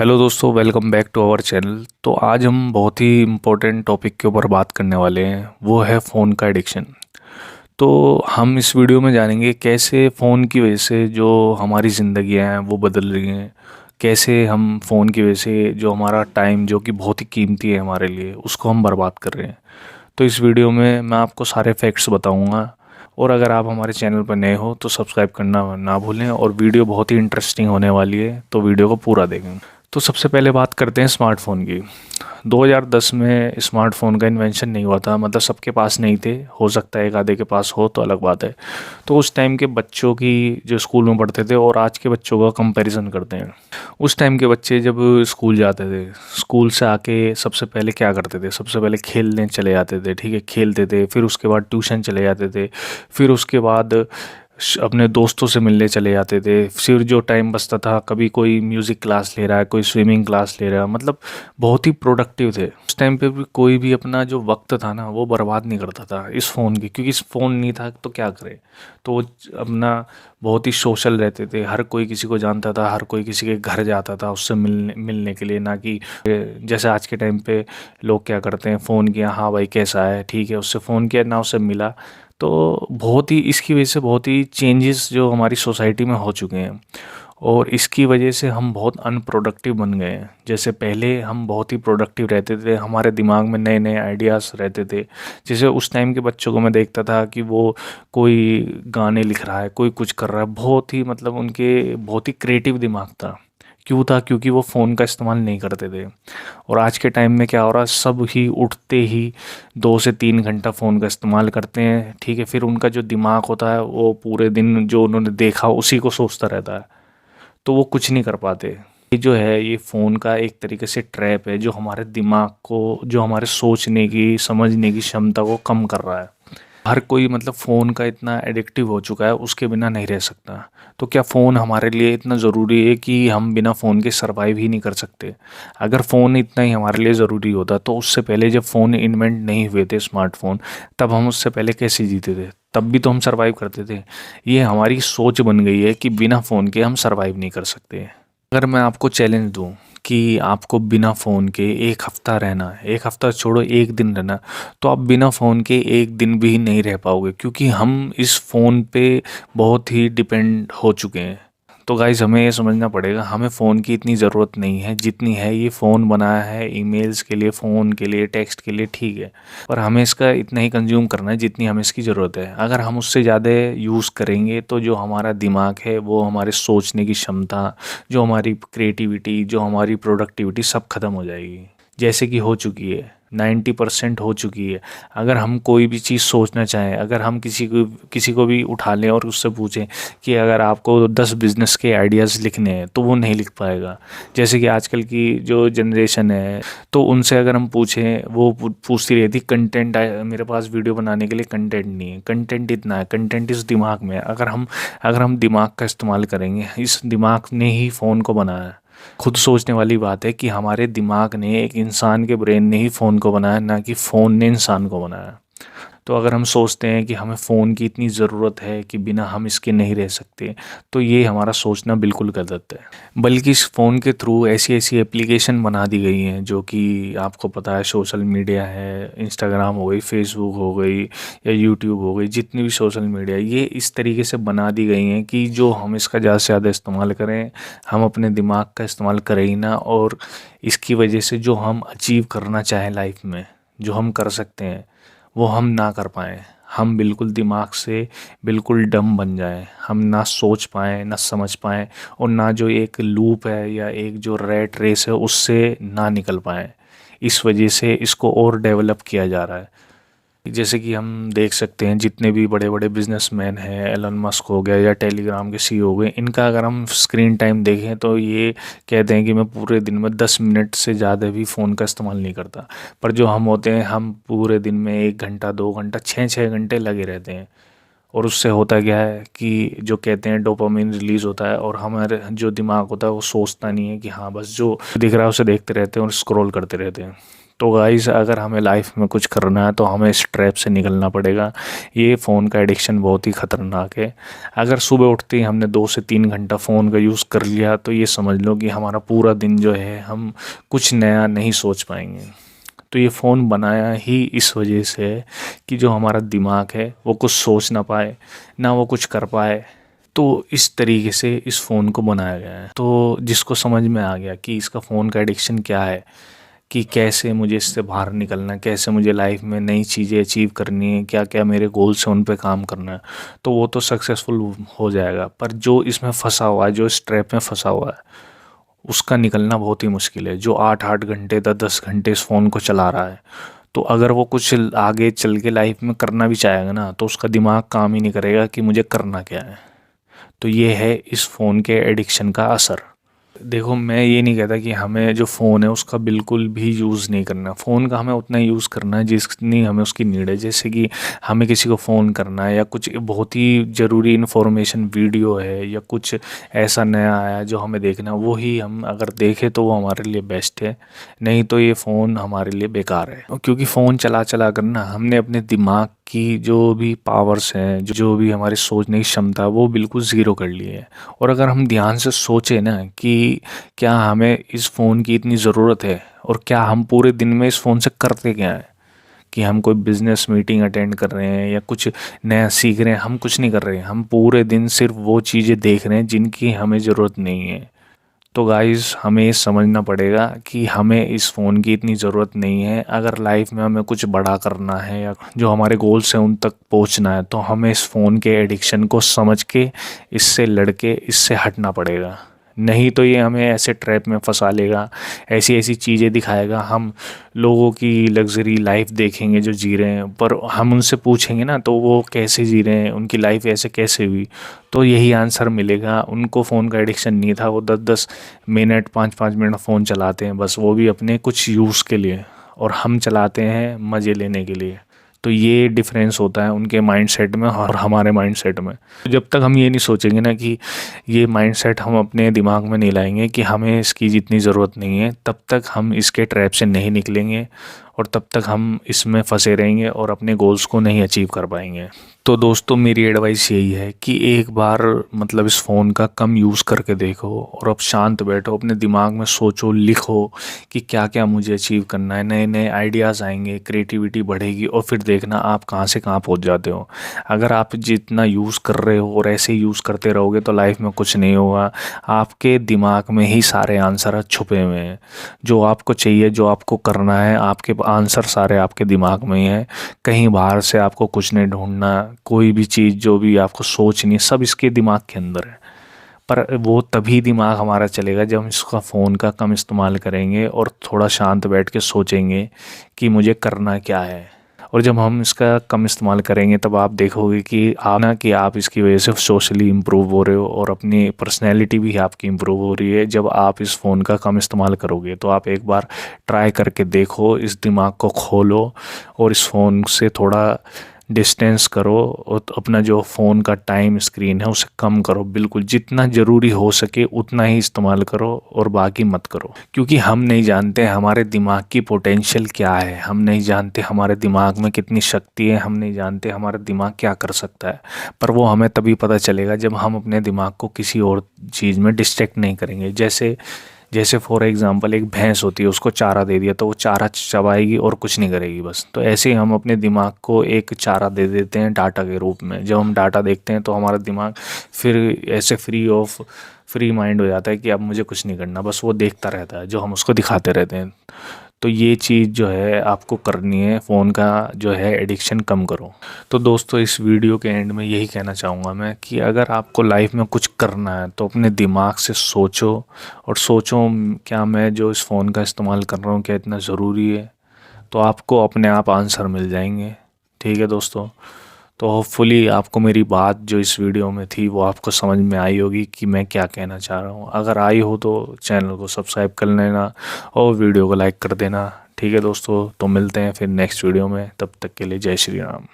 Hello दोस्तों, welcome back to our channel. तो आज हम बहुत ही इम्पोर्टेंट टॉपिक के ऊपर बात करने वाले हैं, वो है फ़ोन का एडिक्शन। तो हम इस वीडियो में जानेंगे कैसे फ़ोन की वजह से जो हमारी ज़िंदगियां हैं वो बदल रही हैं, कैसे हम फ़ोन की वजह से जो हमारा टाइम जो कि बहुत ही कीमती है हमारे लिए, उसको हम बर्बाद कर रहे हैं। तो इस वीडियो में मैं आपको सारे फैक्ट्स बताऊंगा। और अगर आप हमारे चैनल पर नए हो तो सब्सक्राइब करना ना भूलें, और वीडियो बहुत ही इंटरेस्टिंग होने वाली है, तो वीडियो को पूरा देखें। तो सबसे पहले बात करते हैं स्मार्टफ़ोन की। 2010 में स्मार्टफ़ोन का इन्वेंशन नहीं हुआ था, मतलब सबके पास नहीं थे। हो सकता है एक आधे के पास हो तो अलग बात है। तो उस टाइम के बच्चों की जो स्कूल में पढ़ते थे और आज के बच्चों का कंपैरिजन करते हैं। उस टाइम के बच्चे जब स्कूल जाते थे, स्कूल से आके सबसे पहले क्या करते थे? सबसे पहले खेलने चले जाते थे, ठीक है, खेलते थे। फिर उसके बाद ट्यूशन चले जाते थे। फिर उसके बाद अपने दोस्तों से मिलने चले जाते थे। फिर जो टाइम बचता था, कभी कोई म्यूज़िक क्लास ले रहा है, कोई स्विमिंग क्लास ले रहा है, मतलब बहुत ही प्रोडक्टिव थे। उस टाइम पे भी कोई भी अपना जो वक्त था ना वो बर्बाद नहीं करता था इस फ़ोन की, क्योंकि इस फ़ोन नहीं था तो क्या करे। तो वो अपना बहुत ही सोशल रहते थे, हर कोई किसी को जानता था, हर कोई किसी के घर जाता था उससे मिलने मिलने के लिए। ना कि जैसे आज के टाइम पे लोग क्या करते हैं, फ़ोन किया, हाँ भाई कैसा है, ठीक है, उससे फ़ोन किया ना, उससे मिला। तो बहुत ही इसकी वजह से बहुत ही चेंजेस जो हमारी सोसाइटी में हो चुके हैं, और इसकी वजह से हम बहुत अनप्रोडक्टिव बन गए हैं। जैसे पहले हम बहुत ही प्रोडक्टिव रहते थे, हमारे दिमाग में नए नए आइडियाज़ रहते थे। जैसे उस टाइम के बच्चों को मैं देखता था कि वो कोई गाने लिख रहा है, कोई कुछ कर रहा है, बहुत ही मतलब उनके बहुत ही क्रिएटिव दिमाग था। क्यों था? क्योंकि वो फ़ोन का इस्तेमाल नहीं करते थे। और आज के टाइम में क्या हो रहा है, सब ही उठते ही 2 से 3 घंटा फ़ोन का इस्तेमाल करते हैं, ठीक है। फिर उनका जो दिमाग होता है वो पूरे दिन जो उन्होंने देखा उसी को सोचता रहता है, तो वो कुछ नहीं कर पाते। ये जो है, ये फ़ोन का एक तरीके से ट्रैप है जो हमारे दिमाग को, जो हमारे सोचने की, समझने की क्षमता को कम कर रहा है। हर कोई मतलब फ़ोन का इतना एडिक्टिव हो चुका है, उसके बिना नहीं रह सकता। तो क्या फ़ोन हमारे लिए इतना ज़रूरी है कि हम बिना फ़ोन के सरवाइव ही नहीं कर सकते? अगर फ़ोन इतना ही हमारे लिए ज़रूरी होता तो उससे पहले जब फ़ोन इन्वेंट नहीं हुए थे, स्मार्टफ़ोन, तब हम उससे पहले कैसे जीते थे? तब भी तो हम सरवाइव करते थे। ये हमारी सोच बन गई है कि बिना फ़ोन के हम सरवाइव नहीं कर सकते। अगर मैं आपको चैलेंज दूँ कि आपको बिना फ़ोन के 1 हफ़्ता रहना है, 1 हफ़्ता छोड़ो 1 दिन रहना, तो आप बिना फ़ोन के 1 दिन भी नहीं रह पाओगे, क्योंकि हम इस फ़ोन पे बहुत ही डिपेंड हो चुके हैं। तो गाइज़, हमें ये समझना पड़ेगा, हमें फ़ोन की इतनी ज़रूरत नहीं है जितनी है ये फ़ोन बनाया है ईमेल्स के लिए, फ़ोन के लिए, टेक्स्ट के लिए, ठीक है। पर हमें इसका इतना ही कंज़्यूम करना है जितनी हमें इसकी ज़रूरत है। अगर हम उससे ज़्यादा यूज़ करेंगे तो जो हमारा दिमाग है, वो हमारे सोचने की क्षमता, जो हमारी क्रिएटिविटी, जो हमारी प्रोडक्टिविटी, सब ख़त्म हो जाएगी। जैसे कि हो चुकी है, 90% हो चुकी है। अगर हम कोई भी चीज़ सोचना चाहें, अगर हम किसी को भी उठा लें और उससे पूछें कि अगर आपको 10 बिज़नेस के आइडियाज़ लिखने हैं, तो वो नहीं लिख पाएगा। जैसे कि आजकल की जो जनरेशन है, तो उनसे अगर हम पूछें, वो पूछती रहती कंटेंट, मेरे पास वीडियो बनाने के लिए कंटेंट नहीं है। कंटेंट इतना है, कंटेंट इस दिमाग में है। अगर हम दिमाग का इस्तेमाल करेंगे, इस दिमाग ने ही फ़ोन को बनाया है। खुद सोचने वाली बात है कि हमारे दिमाग ने, एक इंसान के ब्रेन ने ही फ़ोन को बनाया, ना कि फ़ोन ने इंसान को बनाया। तो अगर हम सोचते हैं कि हमें फ़ोन की इतनी ज़रूरत है कि बिना हम इसके नहीं रह सकते, तो ये हमारा सोचना बिल्कुल गलत है। बल्कि इस फ़ोन के थ्रू ऐसी ऐसी एप्लीकेशन बना दी गई हैं जो कि आपको पता है, सोशल मीडिया है, इंस्टाग्राम हो गई, फेसबुक हो गई, या यूट्यूब हो गई, जितनी भी सोशल मीडिया, ये इस तरीके से बना दी गई हैं कि जो हम इसका ज़्यादा से ज़्यादा इस्तेमाल करें, हम अपने दिमाग का इस्तेमाल करें ही ना, और इसकी वजह से जो हम अचीव करना चाहें लाइफ में, जो हम कर सकते हैं, वो हम ना कर पाएँ। हम बिल्कुल दिमाग से बिल्कुल डम बन जाएँ, हम ना सोच पाएँ, ना समझ पाएँ, और ना जो एक लूप है या एक जो रैट रेस है उससे ना निकल पाएँ। इस वजह से इसको और डेवलप किया जा रहा है। जैसे कि हम देख सकते हैं, जितने भी बड़े बड़े बिजनेसमैन हैं, एलन मस्क हो गया या टेलीग्राम के सीईओ हो गए, इनका अगर हम स्क्रीन टाइम देखें तो ये कहते हैं कि मैं पूरे दिन में 10 मिनट से ज़्यादा भी फ़ोन का इस्तेमाल नहीं करता। पर जो हम होते हैं, हम पूरे दिन में 1 घंटा, 2 घंटा, 6 6 घंटे लगे रहते हैं। और उससे होता क्या है कि जो कहते हैं डोपामिन रिलीज़ होता है, और हमारे जो दिमाग होता है वो सोचता नहीं है कि हाँ, बस जो दिख रहा है उसे देखते रहते हैं और स्क्रॉल करते रहते हैं। तो गाइस, अगर हमें लाइफ में कुछ करना है तो हमें इस ट्रैप से निकलना पड़ेगा। ये फ़ोन का एडिक्शन बहुत ही ख़तरनाक है। अगर सुबह उठते ही हमने 2 से 3 घंटा फ़ोन का यूज़ कर लिया तो ये समझ लो कि हमारा पूरा दिन जो है हम कुछ नया नहीं सोच पाएंगे। तो ये फ़ोन बनाया ही इस वजह से है कि जो हमारा दिमाग है वो कुछ सोच ना पाए, ना वो कुछ कर पाए। तो इस तरीके से इस फ़ोन को बनाया गया है। तो जिसको समझ में आ गया कि इसका फ़ोन का एडिक्शन क्या है, कि कैसे मुझे इससे बाहर निकलना है, कैसे मुझे लाइफ में नई चीज़ें अचीव करनी है, क्या क्या मेरे गोल्स हैं उन पे काम करना है, तो वो तो सक्सेसफुल हो जाएगा। पर जो इसमें फंसा हुआ है, जो इस ट्रैप में फंसा हुआ है, उसका निकलना बहुत ही मुश्किल है। जो 8-8 घंटे 10-10 घंटे इस फ़ोन को चला रहा है, तो अगर वो कुछ आगे चल के लाइफ में करना भी चाहेगा ना, तो उसका दिमाग काम ही नहीं करेगा कि मुझे करना क्या है। तो ये है इस फ़ोन के एडिक्शन का असर। देखो, मैं ये नहीं कहता कि हमें जो फ़ोन है उसका बिल्कुल भी यूज़ नहीं करना। फ़ोन का हमें उतना यूज़ करना है जितनी हमें उसकी नीड है। जैसे कि हमें किसी को फ़ोन करना है, या कुछ बहुत ही ज़रूरी इन्फॉर्मेशन वीडियो है, या कुछ ऐसा नया आया जो हमें देखना है, वो ही हम अगर देखें तो वो हमारे लिए बेस्ट है। नहीं तो ये फ़ोन हमारे लिए बेकार है, क्योंकि फ़ोन चला चला कर ना हमने अपने दिमाग की जो भी पावर्स हैं, जो भी हमारी सोचने की क्षमता है, वो बिल्कुल ज़ीरो कर ली है। और अगर हम ध्यान से सोचें ना कि क्या हमें इस फ़ोन की इतनी ज़रूरत है, और क्या हम पूरे दिन में इस फ़ोन से करते क्या हैं, कि हम कोई बिज़नेस मीटिंग अटेंड कर रहे हैं या कुछ नया सीख रहे हैं, हम कुछ नहीं कर रहे हैं। हम पूरे दिन सिर्फ वो चीज़ें देख रहे हैं जिनकी हमें ज़रूरत नहीं है। तो गाइस, हमें ये समझना पड़ेगा कि हमें इस फ़ोन की इतनी ज़रूरत नहीं है। अगर लाइफ में हमें कुछ बड़ा करना है, या जो हमारे गोल्स हैं उन तक पहुंचना है, तो हमें इस फ़ोन के एडिक्शन को समझ के, इससे लड़ के, इससे हटना पड़ेगा। नहीं तो ये हमें ऐसे ट्रैप में फंसा लेगा, ऐसी ऐसी चीज़ें दिखाएगा। हम लोगों की लग्जरी लाइफ देखेंगे जो जी रहे हैं, पर हम उनसे पूछेंगे ना तो वो कैसे जी रहे हैं, उनकी लाइफ ऐसे कैसे हुई, तो यही आंसर मिलेगा। उनको फ़ोन का एडिक्शन नहीं था, वो 10-10 मिनट 5-5 मिनट फ़ोन चलाते हैं बस, वो भी अपने कुछ यूज़ के लिए, और हम चलाते हैं मज़े लेने के लिए। तो ये डिफरेंस होता है उनके माइंडसेट में और हमारे माइंडसेट में। तो जब तक हम ये नहीं सोचेंगे ना कि ये माइंडसेट हम अपने दिमाग में नहीं लाएंगे कि हमें इसकी जितनी ज़रूरत नहीं है, तब तक हम इसके ट्रैप से नहीं निकलेंगे, और तब तक हम इसमें फंसे रहेंगे और अपने गोल्स को नहीं अचीव कर पाएंगे। तो दोस्तों, मेरी एडवाइस यही है कि एक बार मतलब इस फ़ोन का कम यूज़ करके देखो, और अब शांत बैठो, अपने दिमाग में सोचो, लिखो कि क्या क्या मुझे अचीव करना है। नए नए आइडियाज़ आएंगे, क्रिएटिविटी बढ़ेगी, और फिर देखना आप कहाँ से कहाँ पहुँच जाते हो। अगर आप जितना यूज़ कर रहे हो और ऐसे ही यूज़ करते रहोगे तो लाइफ में कुछ नहीं होगा। आपके दिमाग में ही सारे आंसर छुपे हुए हैं। जो आपको चाहिए, जो आपको करना है, आपके आंसर सारे आपके दिमाग में ही हैं। कहीं बाहर से आपको कुछ नहीं ढूंढना। कोई भी चीज़ जो भी आपको सोचनी है, सब इसके दिमाग के अंदर है। पर वो तभी दिमाग हमारा चलेगा जब हम इसका फ़ोन का कम इस्तेमाल करेंगे और थोड़ा शांत बैठ के सोचेंगे कि मुझे करना क्या है। और जब हम इसका कम इस्तेमाल करेंगे तब आप देखोगे कि आप इसकी वजह से सोशली इम्प्रूव हो रहे हो, और अपनी पर्सनैलिटी भी आपकी इम्प्रूव हो रही है। जब आप इस फ़ोन का कम इस्तेमाल करोगे तो आप एक बार ट्राई करके देखो, इस दिमाग को खोलो और इस फ़ोन से थोड़ा डिस्टेंस करो, और अपना जो फ़ोन का टाइम स्क्रीन है उसे कम करो। बिल्कुल जितना ज़रूरी हो सके उतना ही इस्तेमाल करो, और बाकी मत करो। क्योंकि हम नहीं जानते हमारे दिमाग की पोटेंशियल क्या है, हम नहीं जानते हमारे दिमाग में कितनी शक्ति है, हम नहीं जानते हमारा दिमाग क्या कर सकता है। पर वो हमें तभी पता चलेगा जब हम अपने दिमाग को किसी और चीज़ में डिस्ट्रैक्ट नहीं करेंगे। जैसे जैसे फॉर एग्जांपल एक भैंस होती है, उसको चारा दे दिया तो वो चारा चबाएगी और कुछ नहीं करेगी बस। तो ऐसे ही हम अपने दिमाग को एक चारा दे देते हैं डाटा के रूप में। जब हम डाटा देखते हैं तो हमारा दिमाग फिर ऐसे फ्री माइंड हो जाता है कि अब मुझे कुछ नहीं करना, बस वो देखता रहता है जो हम उसको दिखाते रहते हैं। तो ये चीज़ जो है आपको करनी है, फ़ोन का जो है एडिक्शन कम करो। तो दोस्तों, इस वीडियो के एंड में यही कहना चाहूँगा मैं कि अगर आपको लाइफ में कुछ करना है तो अपने दिमाग से सोचो, और सोचो क्या मैं जो इस फ़ोन का इस्तेमाल कर रहा हूँ क्या इतना ज़रूरी है। तो आपको अपने आप आंसर मिल जाएंगे। ठीक है दोस्तों। तो होपफुली आपको मेरी बात जो इस वीडियो में थी वो आपको समझ में आई होगी कि मैं क्या कहना चाह रहा हूँ। अगर आई हो तो चैनल को सब्सक्राइब कर लेना और वीडियो को लाइक कर देना। ठीक है दोस्तों, तो मिलते हैं फिर नेक्स्ट वीडियो में। तब तक के लिए जय श्री राम।